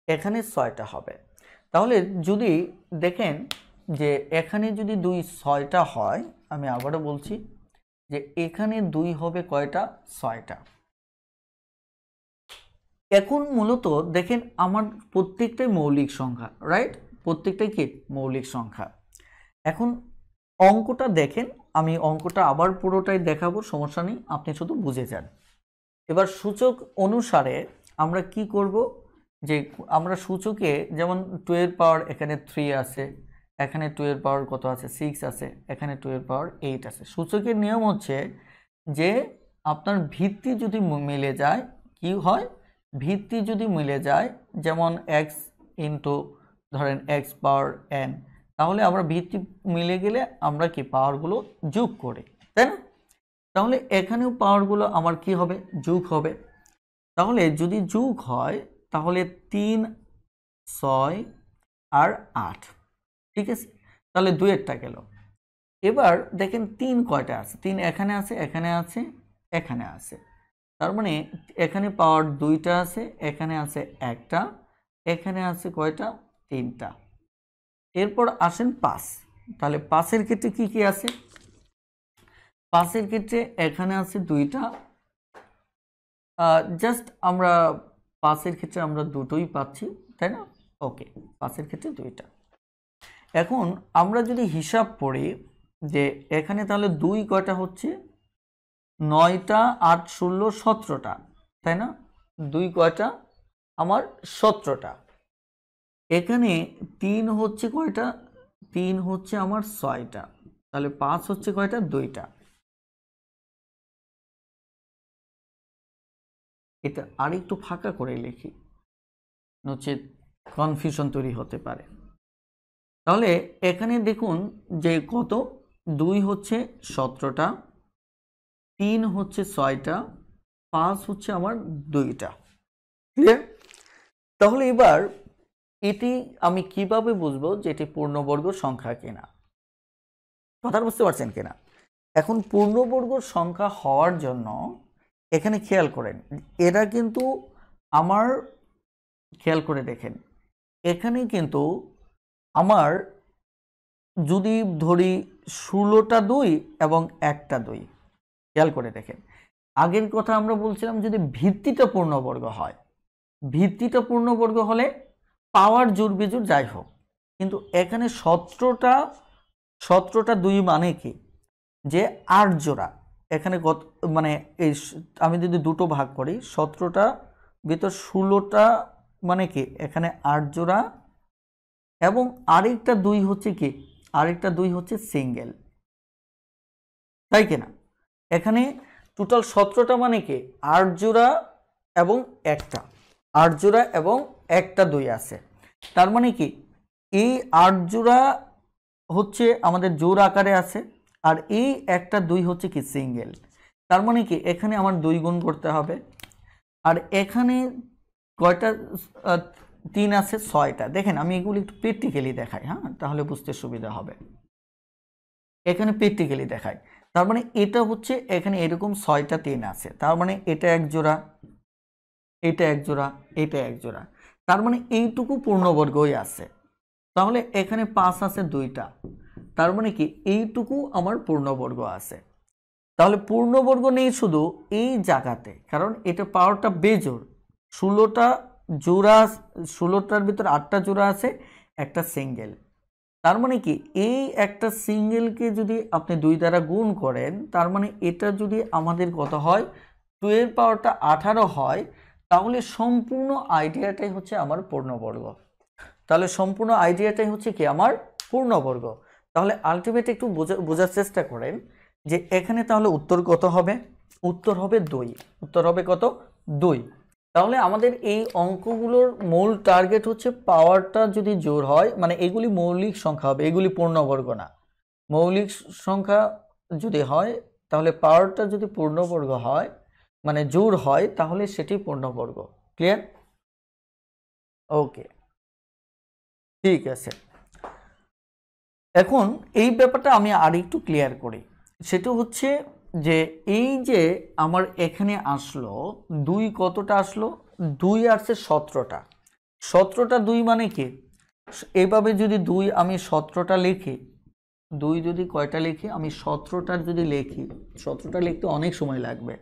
S1: এখানে 6টা হবে। তাহলে যদি দেখেন যে এখানে যদি 2 6টা হয়, আমি আবারও বলছি যে এখানে 2 হবে কয়টা, 6টা। এখন মূলত দেখেন আমার প্রত্যেকটাই মৌলিক সংখ্যা, রাইট, প্রত্যেকটাই কি মৌলিক সংখ্যা। এখন অঙ্কটা দেখেন, আমি অঙ্কটা আবার পুরোটাই দেখাবো, সমস্যা নেই, আপনি শুধু বুঝে যান। এবার সূচক অনুসারে আমরা কি করব, যে আমরা সূচকে যেমন 2 এর পাওয়ার এখানে 3 আছে, এখানে 2 এর পাওয়ার কত আছে, 6 আছে, এখানে 2 এর পাওয়ার 8 আছে। সূচকের নিয়ম হচ্ছে যে আপনার ভিত্তি যদি মিলে যায়, কি হয়, ভিত্তি যদি মিলে যায়, যেমন x ইন্টু ধরেন x পাওয়ার n, তাহলে আমরা ভিত্তি মিলে গেলে আমরা কি পাওয়ারগুলো যোগ করি, তাই না? তাহলে এখানেও পাওয়ারগুলো আমার কি হবে, যোগ হবে। তাহলে যদি যোগ হয় তাহলে 3, 6 আর 8, ঠিক আছে, তাহলে 2-এরটা গেল। এবার দেখেন 3 কয়টা আছে, 3 এখানে আছে, এখানে আছে, এখানে আছে, তার মানে এখানে পাওয়ার 2টা আছে, এখানে আছে 1টা, এখানে আছে কয়টা, 3টা। এরপর আসেন 5, তাহলে 5-এর ক্ষেত্রে কি কি আছে, 5-এর ক্ষেত্রে এখানে আছে 2টা, জাস্ট আমরা 5-এর ক্ষেত্রে আমরা দুটোই পাচ্ছি, তাই না? ওকে, 5-এর ক্ষেত্রে 2টা। এখন আমরা যদি হিসাব করি যে এখানে তাহলে 2 কয়টা হচ্ছে, 9টা, 8, 16, 17টা, তাই না? 2 কয়টা আমার, 17টা। এখানে 3 হচ্ছে কয়টা, 3 হচ্ছে আমার 6টা, তাহলে 5 হচ্ছে কয়টা, 2টা। এটা আরেকটু ফাঁকা করে লিখি, নচেত কনফিউশন তৈরি হতে পারে। তাহলে এখানে দেখুন যে কত, 2 হচ্ছে 17টা, 3 হচ্ছে 6টা, 5 হচ্ছে আমার 2টা। ক্লিয়ার? তাহলে এবার এটি আমি কিভাবে বুঝবো যে এটি পূর্ণবর্গ সংখ্যা কিনা, কথা বুঝতে পারছেন কিনা? এখন পূর্ণবর্গ সংখ্যা হওয়ার জন্য এখানে খেয়াল করেন, এরা কিন্তু আমার, খেয়াল করে দেখেন এখানে কিন্তু আমার যদি ধরি 16টা 2 এবং 1টা 2, খেয়াল করে দেখেন আগের কথা আমরা বলছিলাম যদি ভিত্তিটা পূর্ণবর্গ হয়, ভিত্তিটা পূর্ণবর্গ হলে পাওয়ার জোড় বেজোড় যাই হোক, কিন্তু এখানে 17টা 2 মানে কি, যে 8 জোড়া, এখানে কত মানে এই আমি যদি দুটো ভাগ করি 17টা ভিতর 16টা মানে কি, এখানে 8 জোড়া, এবং আরেকটা 2 হচ্ছে কি, আরেকটা 2 হচ্ছে সিঙ্গেল, তাই কিনা? এখানে টোটাল 17টা মানে কি 8 জোড়া এবং একটা, 8 জোড়া এবং একটা 2 আছে, তার মানে কি এই 8 জোড়া হচ্ছে আমাদের জোড় আকারে আছে, আর এই একটা 2 হচ্ছে কি সিঙ্গেল, তার মানে কি এখানে আমার 2 গুণ করতে হবে, আর এখানে কয়টা 3 আছে 6টা। দেখেন আমি এগুলো একটু প্র্যাকটিক্যালি দেখাই, হ্যাঁ, তাহলে বুঝতে সুবিধা হবে। এখানে প্র্যাকটিক্যালি দেখাই, তার মানে এটা হচ্ছে এখানে এরকম 6টা 3 আছে, তার মানে এটা এক জোড়া, এটা এক জোড়া, এটা এক জোড়া, তার মানে এইটুকু পূর্ণবর্গই আছে। তাহলে এখানে 5 আছে 2টা, তার মানে কি এইটুকু আমার পূর্ণবর্গ আছে। তাহলে পূর্ণবর্গ নেই শুধু এই জায়গাতে, কারণ এটা পাওয়ারটা বেজোড়, 16টা জোড়া, 16টার ভিতর 8টা জোড়া আছে, একটা সিঙ্গেল, তার মানে কি এই একটা সিঙ্গেলকে যদি আপনি 2 দ্বারা গুণ করেন, তার মানে এটা যদি আমাদের কত হয়, 2 এর পাওয়ারটা 18 হয়, তাহলে সম্পূর্ণ আইডিয়াটাই হচ্ছে আমার পূর্ণবর্গ। তাহলে সম্পূর্ণ আইডিয়াটাই হচ্ছে কি আমার পূর্ণবর্গ। তাহলে আলটিমেট একটু বোঝার চেষ্টা করেন যে এখানে তাহলে উত্তর কত হবে, উত্তর হবে 2, উত্তর হবে কত, 2। তাহলে আমাদের এই অঙ্কগুলোর মূল টার্গেট হচ্ছে পাওয়ারটা যদি জোড় হয়, মানে এগুলি মৌলিক সংখ্যা হবে, এগুলি পূর্ণবর্গ না, মৌলিক সংখ্যা যদি হয় তাহলে পাওয়ারটা যদি পূর্ণবর্গ হয় মানে জোড় হয়, তাহলে সেটি পূর্ণবর্গ। ক্লিয়ার? ওকে। ঠিক আছে, এখন এই ব্যাপারটা আমি আর একটু ক্লিয়ার করি। সেটা হচ্ছে যে এই যে আমার এখানে আসলো 2 কতটা আসলো, 2 আসছে 17টা। 17টা 2 মানে কি, এইভাবে যদি 2 আমি 17টা লিখি, 2 যদি কয়টা লিখি, আমি 17টার যদি লিখি, 17টা লিখতে অনেক সময় লাগবে।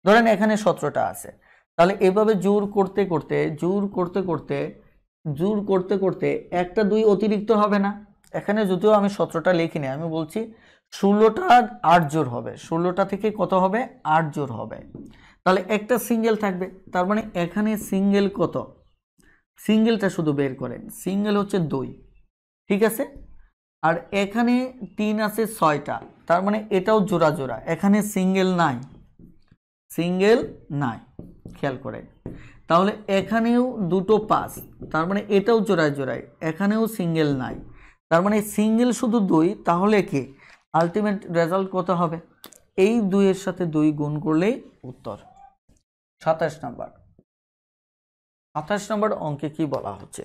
S1: ধরেন এখানে 17টা আছে, তাহলে এভাবে জোর করতে করতে জোর করতে করতে জোর করতে করতে একটা 2 অতিরিক্ত হবে না। এখানে যদিও আমি 17টা লিখিনি, আমি বলছি 16টা 8 জোর হবে, 16টা থেকে কত হবে, 8 জোর হবে। তাহলে একটা সিঙ্গেল থাকবে, তার মানে এখানে সিঙ্গেল কত, সিঙ্গেলটা শুধু বের করেন, সিঙ্গেল হচ্ছে 2, ঠিক আছে। আর এখানে 3 আছে 6টা, তার মানে এটাও জোড়া জোড়া, এখানে সিঙ্গেল নাই, সিঙ্গেল নাই, খেয়াল করেন। তাহলে এখানেও দুটো 5, তার মানে এটাও জোড়ায় জোড়ায়, এখানেও সিঙ্গেল নাই, তার মানে সিঙ্গেল শুধু 2। তাহলে কি আলটিমেট রেজাল্ট কত হবে, এই 2 এর সাথে 2 গুণ করলেই উত্তর। 27 নাম্বার। 27 নম্বর অঙ্কে কি বলা হচ্ছে,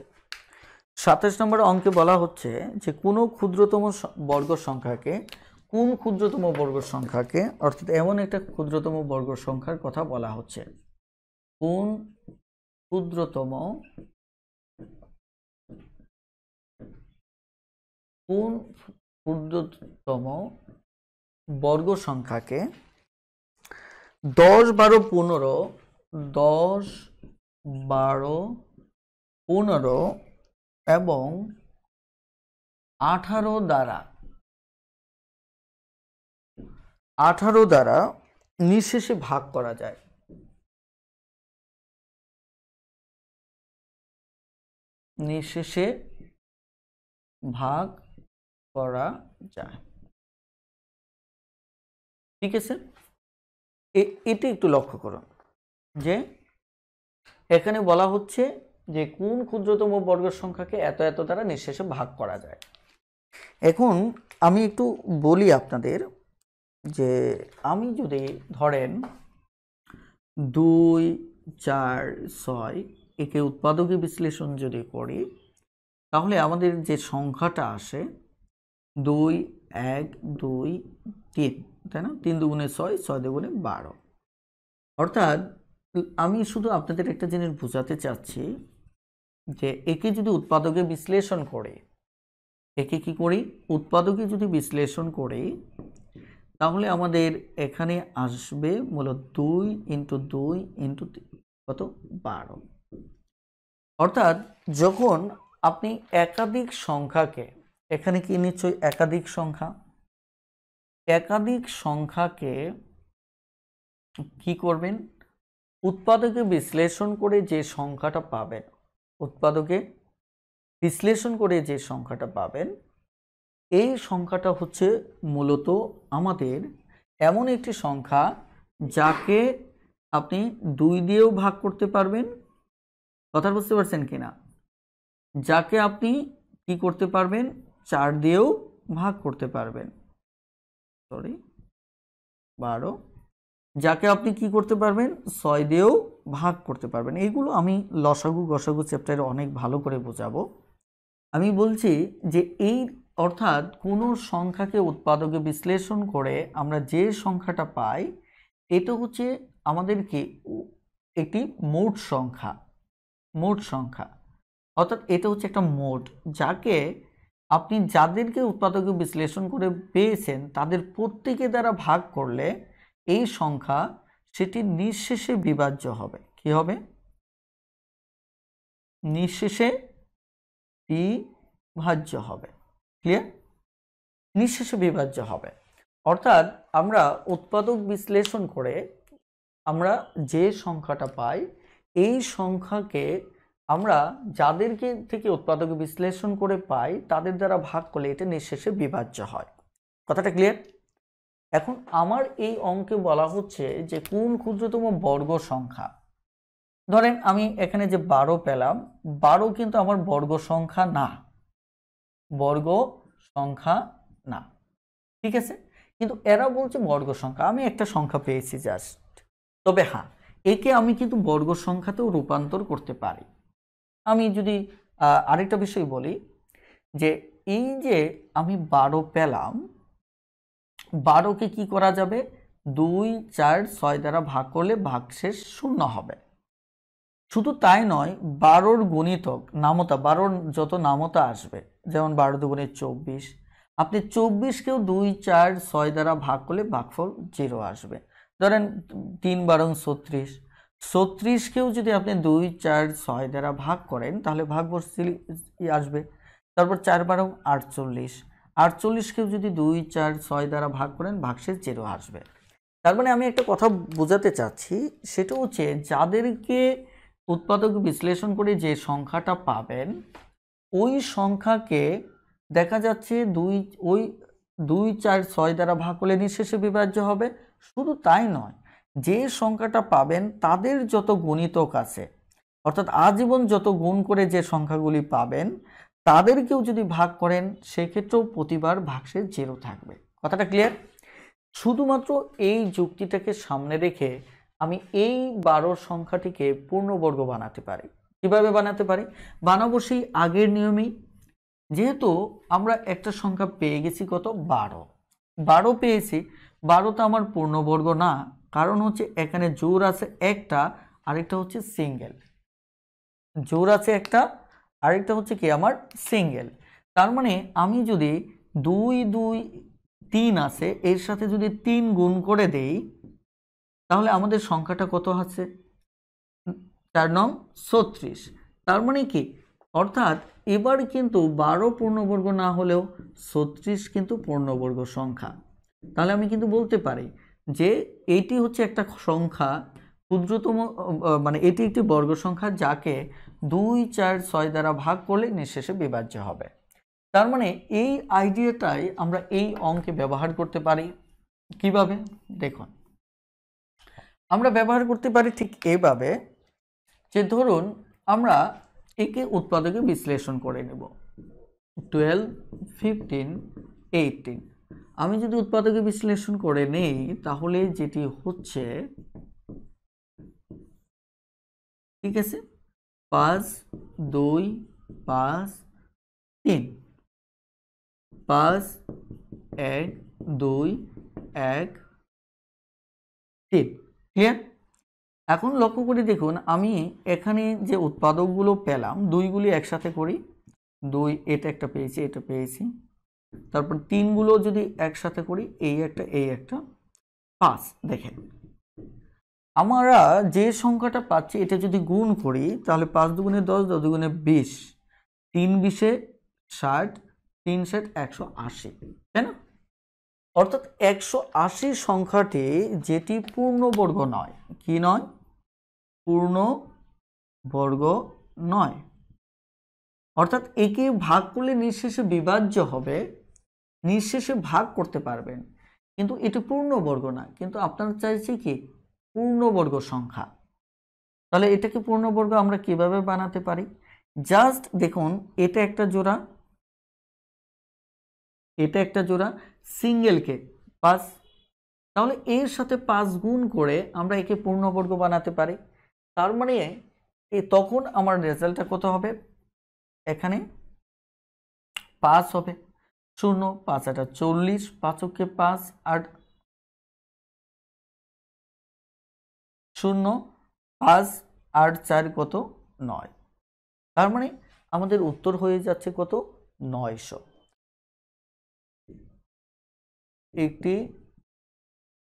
S1: 27 নম্বর অঙ্কে বলা হচ্ছে যে কোনো ক্ষুদ্রতম বর্গ সংখ্যাকে, কোন ক্ষুদ্রতম বর্গ সংখ্যাকে, অর্থাৎ এমন একটা ক্ষুদ্রতম বর্গ সংখ্যার কথা বলা হচ্ছে, কোন ক্ষুদ্রতম বর্গ সংখ্যাকে 10, 12, 15, 10, 12, 15 এবং 18 দ্বারা নিঃশেষে ভাগ করা যায়। নিঃশেষে ভাগ করা যায়, ঠিক আছে। এটি একটু লক্ষ্য করুন যে এখানে বলা হচ্ছে যে কোন ক্ষুদ্রতম বর্গ সংখ্যাকে এত এত দ্বারা নিঃশেষে ভাগ করা যায়। এখন আমি একটু বলি আপনাদের যে আমি যদি ধরেন 2, 4, 6 একে উৎপাদকে বিশ্লেষণ যদি করি, তাহলে আমাদের যে সংখ্যাটা আসে 2, 1, 2, 3, তাই না, 3 দুগুণে 6, 6 দুগুণে 12। অর্থাৎ আমি শুধু আপনাদের একটা জিনিস বোঝাতে চাচ্ছি যে একে যদি উৎপাদকে বিশ্লেষণ করে, একে কি করি, উৎপাদকে যদি বিশ্লেষণ করি, তাহলে আমাদের এখানে আসবে মূলত 2 × 2 × কত, 12। অর্থাৎ যখন আপনি একাধিক সংখ্যাকে, এখানে কি নিশ্চয়ই একাধিক সংখ্যাকে কি করবেন, উৎপাদকে বিশ্লেষণ করে যে সংখ্যাটা পাবেন, উৎপাদকে বিশ্লেষণ করে যে সংখ্যাটা পাবেন, এই সংখ্যাটা হচ্ছে মূলত আমাদের এমন একটি সংখ্যা যাকে আপনি 2 দিয়েও ভাগ করতে পারবেন, কথা বুঝতে পারছেন কিনা, যাকে আপনি কি করতে পারবেন, 4 দিয়েও ভাগ করতে পারবেন, 12, যাকে আপনি কি করতে পারবেন, 6 দিয়েও ভাগ করতে পারবেন। এইগুলো আমি লসাগু গসাগু চ্যাপ্টারে অনেক ভালো করে বোঝাবো। আমি বলছি যে এই অর্থাৎ কোনো সংখ্যাকে উৎপাদকে বিশ্লেষণ করে আমরা যে সংখ্যাটা পাই, এটা হচ্ছে আমাদের কি একটি মোট সংখ্যা, অর্থাৎ এটা হচ্ছে একটা মোট, যাকে আপনি যাদেরকে উৎপাদকে বিশ্লেষণ করে পেয়েছেন তাদের প্রত্যেকে দ্বারা ভাগ করলে এই সংখ্যা সেটি নিঃশেষে বিভাজ্য হবে। কি হবে, নিঃশেষে বিভাজ্য হবে। ক্লিয়ার, নিঃশেষে বিভাজ্য হবে। অর্থাৎ আমরা উৎপাদক বিশ্লেষণ করে আমরা যে সংখ্যাটা পাই, এই সংখ্যাকে আমরা যাদেরকে থেকে উৎপাদক বিশ্লেষণ করে পাই তাদের দ্বারা ভাগ করলে এটা নিঃশেষে বিভাজ্য হয়। কথাটা ক্লিয়ার। এখন আমার এই অঙ্কে বলা হচ্ছে যে কোন ক্ষুদ্রতম বর্গ সংখ্যা, ধরেন আমি এখানে যে 12 পেলাম, 12 কিন্তু আমার বর্গ সংখ্যা না, ঠিক আছে, কিন্তু এরা বলছে বর্গ সংখ্যা, আমি একটা সংখ্যা পেয়েছি জাস্ট। তবে হ্যাঁ, একে আমি কিন্তু বর্গ সংখ্যাতেও রূপান্তর করতে পারি। আমি যদি আরেকটা বিষয় বলি, যে এই যে আমি 12 পেলাম, 12কে কি করা যাবে, 2, 4, 6 দ্বারা ভাগ করলে ভাগশেষ 0 হবে। শুধু তাই নয়, 12র গুণিতক নামতা, 12র যত নামতা আসবে, যেমন 12 দুগুণে 24, আপনি 24কেও 2, 4, 6 দ্বারা ভাগ করলে ভাগফল 0 আসবে। ধরেন 3 12 36, 36কেও যদি আপনি 2, 4, 6 দ্বারা ভাগ করেন তাহলে ভাগফল আসবে। তারপর 4 12 48, 48কেও যদি 2, 4, 6 দ্বারা ভাগ করেন ভাগশেষ 0 আসবে। তার মানে আমি একটা কথা বোঝাতে চাচ্ছি, সেটা হচ্ছে যাদেরকে উৎপাদক বিশ্লেষণ করে যে সংখ্যাটা পাবেন, ওই সংখ্যাকে দেখা যাচ্ছে ওই 2, 4, 6 দ্বারা ভাগ করলে নিঃশেষে বিভাজ্য হবে। শুধু তাই নয়, যে সংখ্যাটা পাবেন তাদের যত গুণিতক আছে, অর্থাৎ আজীবন যত গুণ করে যে সংখ্যাগুলি পাবেন তাদেরকেও যদি ভাগ করেন সেক্ষেত্রেও প্রতিবার ভাগশেষ 0 থাকবে। কথাটা ক্লিয়ার? শুধুমাত্র এই যুক্তিটাকে সামনে রেখে আমি এই 12 সংখ্যাটিকে পূর্ণবর্গ বানাতে পারি। কিভাবে বানাতে পারি? বানাবো সেই আগের নিয়মেই। যেহেতু আমরা একটা সংখ্যা পেয়ে গেছি কত, 12 পেয়েছি, 12 তো আমার পূর্ণবর্গ না, কারণ হচ্ছে এখানে জোর আছে একটা, আরেকটা হচ্ছে সিঙ্গেল। জোর আছে একটা, আরেকটা হচ্ছে কি আমার সিঙ্গেল। তার মানে আমি যদি 2, 2, 3 আছে, এর সাথে যদি 3 গুণ করে দেই তাহলে আমাদের সংখ্যাটা কত আছে, 4 নং 36। তার মানে কি, অর্থাৎ এবার কিন্তু 12 পূর্ণবর্গ না হলেও 36 কিন্তু পূর্ণবর্গ সংখ্যা। তাহলে আমি কিন্তু বলতে পারি যে এটি হচ্ছে একটা সংখ্যা, ক্ষুদ্রতম, মানে এটি একটি বর্গ সংখ্যা যাকে 2, 4, 6 দ্বারা ভাগ করলে নিঃশেষে বিভাজ্য হবে। তার মানে এই আইডিয়াটাই আমরা এই অঙ্কে ব্যবহার করতে পারি। কিভাবে দেখুন, আমরা ব্যবহার করতে পারি ঠিক এভাবে, যে ধরুন আমরা একে উৎপাদকে বিশ্লেষণ করে নেব, 12, 15, 18। আমি যদি উৎপাদকে বিশ্লেষণ করে নেই তাহলে যেটি হচ্ছে, ঠিক আছে, 5, 2, 5, 3, 5, 1, 2, 1, 3। ক্লিয়ার? এখন লক্ষ্য করে দেখুন, আমি এখানে যে উৎপাদকগুলো পেলাম, দুইগুলি একসাথে করি, 2, এটা একটা পেয়েছি, এটা পেয়েছি। তারপর 3 গুলো যদি একসাথে করি, এই একটা, এই একটা, 5। দেখেন আমরা যে সংখ্যাটা পাচ্ছি এটা যদি গুণ করি তাহলে 5 দুগুণে 10, 10 দুগুণে 20, 3 20 60, 3 60 180, তাই না? অর্থাৎ 180 সংখ্যাটি যেটি পূর্ণবর্গ নয়, কি নয়, পূর্ণবর্গ নয়, অর্থাৎ একে ভাগ করলে নিঃশেষে বিভাজ্য হবে, নিঃশেষে ভাগ করতে পারবেন, কিন্তু এটি পূর্ণবর্গ না, কিন্তু আপনারা চাইছি কি পূর্ণবর্গ সংখ্যা। তাহলে এটাকে পূর্ণবর্গ আমরা কিভাবে বানাতে পারি? জাস্ট দেখুন, এটা একটা জোড়া, এটা একটা জোড়া, সিঙ্গেলকে 5, তাহলে এর সাথে 5 গুণ করে আমরা একে পূর্ণবর্গ বানাতে পারি। তার মানে তখন আমার রেজাল্টটা কত হবে, এখানে 5 হবে, 0, 5 8 40, 5 কে 5, 8 0, 5 8 4 কত, 9। তার মানে আমাদের উত্তর হয়ে যাচ্ছে কত, 900। একটি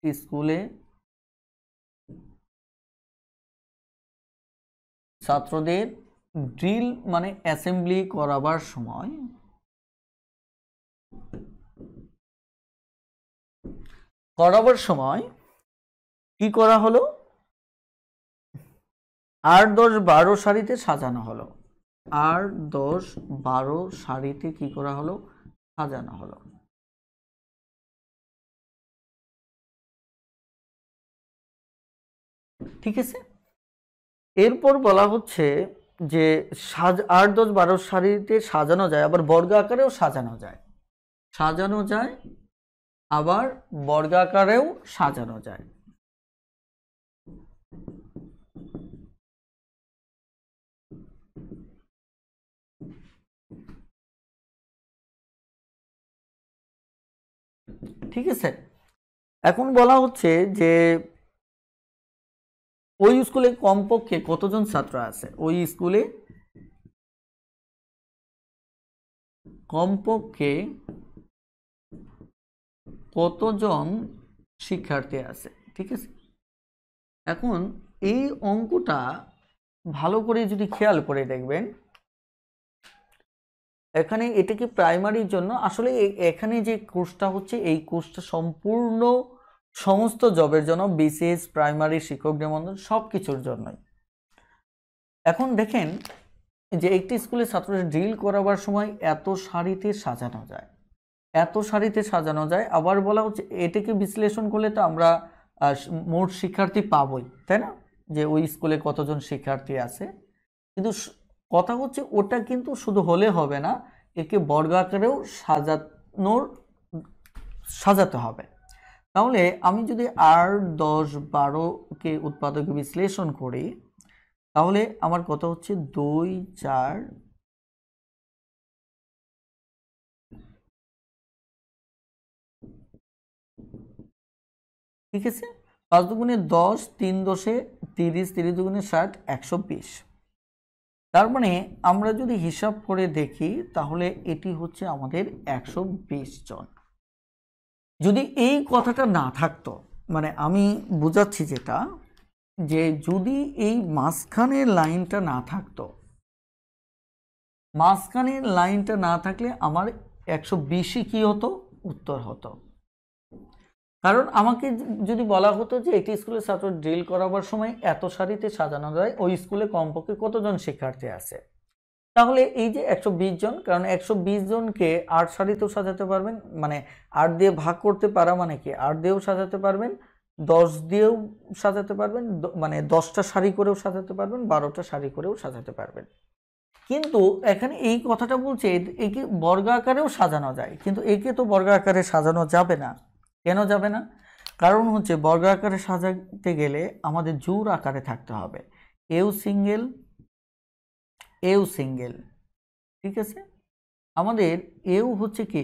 S1: স্কুলে ছাত্রদের ড্রিল মানে অ্যাসেম্বলি করাবার সময় কি করা হলো, 8 10 12 সারিতে সাজানো হলো, 8 10 12 সারিতে কি করা হলো, সাজানো হলো। ঠিক আছে, এরপর বলা হচ্ছে যে 8 10 12 সারিতে সাজানো যায়, আবার বর্গ আকারেও সাজানো যায়, আবার বর্গাকারেও সাজানো যায়। ঠিক আছে। এখন বলা হচ্ছে যে ওই স্কুলে কমপক্ষে কতজন ছাত্র আছে, ওই স্কুলে কমপক্ষে কতজন শিক্ষার্থী আছে। ঠিক আছে, এখন এই অঙ্কটা ভালো করে যদি খেয়াল করে দেখবেন, এখানে এটা কি প্রাইমারির জন্য, আসলে এখানে যে কোর্সটা হচ্ছে এই কোর্সটা সম্পূর্ণ সমস্ত জবের জন্য, বিসিএস, প্রাইমারি, শিক্ষক নিবন্ধন সব কিছুর জন্যই। এখন দেখেন যে একটি স্কুলে ছাত্রদের ড্রিল করাবার সময় এত সারিতে সাজানো যায়, এত সারিতে সাজানো যায়। আবার বলা হচ্ছে এটাকে বিশ্লেষণ করলে তো আমরা মোট শিক্ষার্থী পাবই, তাই না, যে ওই স্কুলে কতজন শিক্ষার্থী আছে। কিন্তু কথা হচ্ছে ওটা কিন্তু শুধু হলে হবে না, একে বর্গ আকারেও সাজাতে হবে। তাহলে আমি যদি 8, 10, 12কে উৎপাদকে বিশ্লেষণ করি, তাহলে আমার কত হচ্ছে 2, 4, ঠিক আছে, 5 দুগুণে 10, 3 10 30, 30 দুগুণে 60, 120। তার মানে আমরা যদি হিসাব করে দেখি তাহলে এটি হচ্ছে আমাদের 120 জন। যদি এই কথাটা না থাকতো, মানে আমি বুঝাচ্ছি যেটা, যে যদি এই মাঝখানের লাইনটা না থাকতো, মাঝখানের লাইনটা না থাকলে আমার 120ই কি হতো, উত্তর হতো। কারণ আমাকে যদি বলা হতো যে একটি স্কুলের ছাত্র ড্রিল করাবার সময় এত সারিতে সাজানো যায়, ওই স্কুলে কমপক্ষে কতজন শিক্ষার্থী আছে, তাহলে এই যে 120 জন, কারণ 120 জনকে 8 সারিতেও সাজাতে পারবেন, মানে 8 দিয়ে ভাগ করতে পারা মানে কি 8 দিয়েও সাজাতে পারবেন, 10 দিয়েও সাজাতে পারবেন, মানে 10টা সারি করেও সাজাতে পারবেন, 12টা সারি করেও সাজাতে পারবেন। কিন্তু এখানে এই কথাটা বলছে একে বর্গ আকারেও সাজানো যায়, কিন্তু একে তো বর্গ আকারে সাজানো যাবে না। কেন যাবে না? কারণ হচ্ছে বর্গ আকারে সাজাতে গেলে আমাদের জোড় আকারে থাকতে হবে, এও সিঙ্গেল, এও সিঙ্গেল। ঠিক আছে, আমাদের এও হচ্ছে কি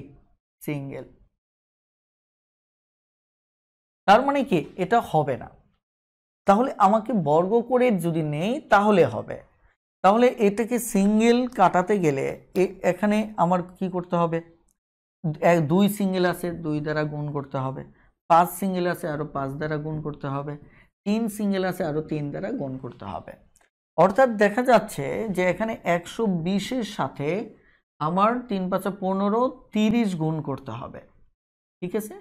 S1: সিঙ্গেল। তার মানে কি এটা হবে না। তাহলে আমাকে বর্গ করে যদি নেই তাহলে হবে। তাহলে এটাকে সিঙ্গেল কাটাতে গেলে এখানে আমার কি করতে হবে, 2 সিঙ্গেল আছে 2 দ্বারা গুণ করতে হবে, 5 সিঙ্গেল আছে আরো 5 দ্বারা গুণ করতে হবে, 3 সিঙ্গেল আছে আরো 3 দ্বারা গুণ করতে হবে। অর্থাৎ দেখা যাচ্ছে যে এখানে 120-এর সাথে আমার 3 5 15, 30 গুণ করতে হবে। ঠিক আছে,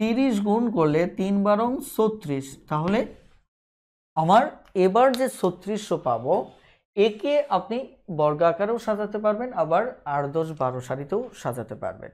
S1: 30 গুণ করলে 3 12 36, তাহলে আমার এবার যে 3600 পাবো, একে আপনি বর্গাকারেও সাজাতে পারবেন, আবার 8 10 12 সারিতেও সাজাতে পারবেন।